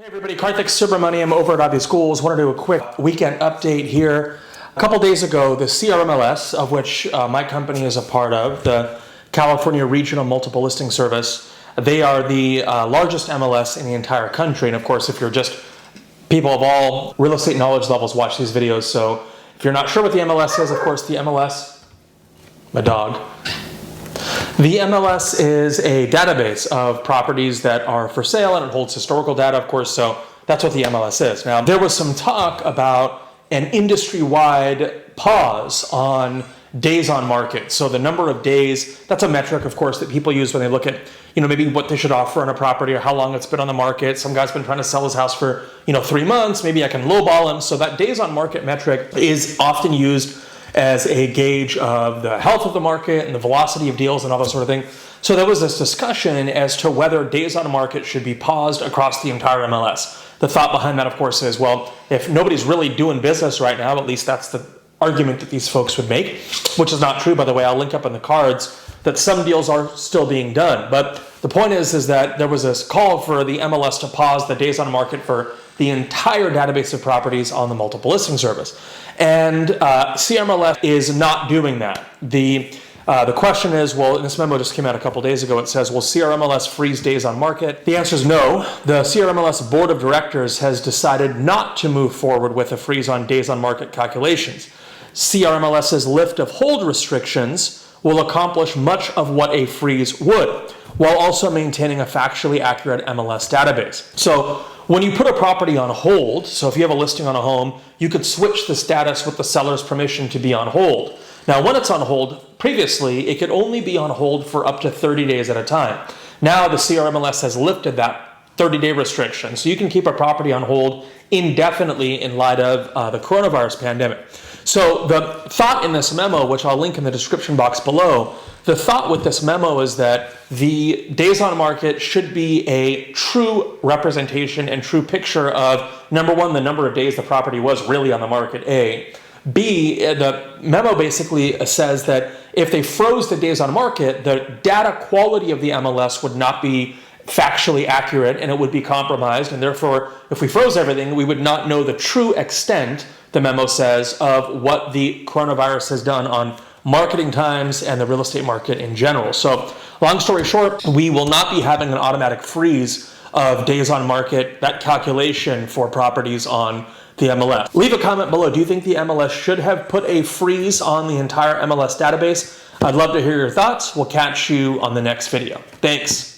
Hey everybody, Kartik Subramaniam over at Ivy Schools. Want to do a quick weekend update here. A couple days ago, the CRMLS, of which my company is a part of, the California Regional Multiple Listing Service, they are the largest MLS in the entire country. And of course, if you're just people of all real estate knowledge levels watch these videos. So if you're not sure what the MLS is, of course, the MLS, my dog. The MLS is a database of properties that are for sale, and it holds historical data, of course, so that's what the MLS is. Now, there was some talk about an industry-wide pause on days on market. So the number of days, that's a metric, of course, that people use when they look at, maybe what they should offer on a property or how long it's been on the market. Some guy's been trying to sell his house for, 3 months. Maybe I can lowball him. So that days on market metric is often used as a gauge of the health of the market and the velocity of deals and all that sort of thing. So there was this discussion as to whether days on market should be paused across the entire MLS. The thought behind that, of course, is, well, if nobody's really doing business right now, at least that's the argument that these folks would make, which is not true, by the way. I'll link up in the cards that some deals are still being done. But the point is that there was this call for the MLS to pause the days on market for the entire database of properties on the multiple listing service. And CRMLS is not doing that. The question is, well, and this memo just came out a couple days ago, it says, will CRMLS freeze days on market? The answer is no. The CRMLS Board of Directors has decided not to move forward with a freeze on days on market calculations. CRMLS's lift of hold restrictions will accomplish much of what a freeze would, while also maintaining a factually accurate MLS database. So when you put a property on hold, so if you have a listing on a home, you could switch the status with the seller's permission to be on hold. Now, when it's on hold, previously, it could only be on hold for up to 30 days at a time. Now, the CRMLS has lifted that 30-day restriction, so you can keep a property on hold indefinitely in light of the coronavirus pandemic. So the thought in this memo, which I'll link in the description box below, the thought with this memo is that the days on market should be a true representation and true picture of, number one, the number of days the property was really on the market, A. B, the memo basically says that if they froze the days on market, the data quality of the MLS would not be factually accurate and it would be compromised. And therefore, if we froze everything, we would not know the true extent, the memo says, of what the coronavirus has done on marketing times and the real estate market in general. So long story short, we will not be having an automatic freeze of days on market, that calculation for properties on the MLS. Leave a comment below. Do you think the MLS should have put a freeze on the entire MLS database? I'd love to hear your thoughts. We'll catch you on the next video. Thanks.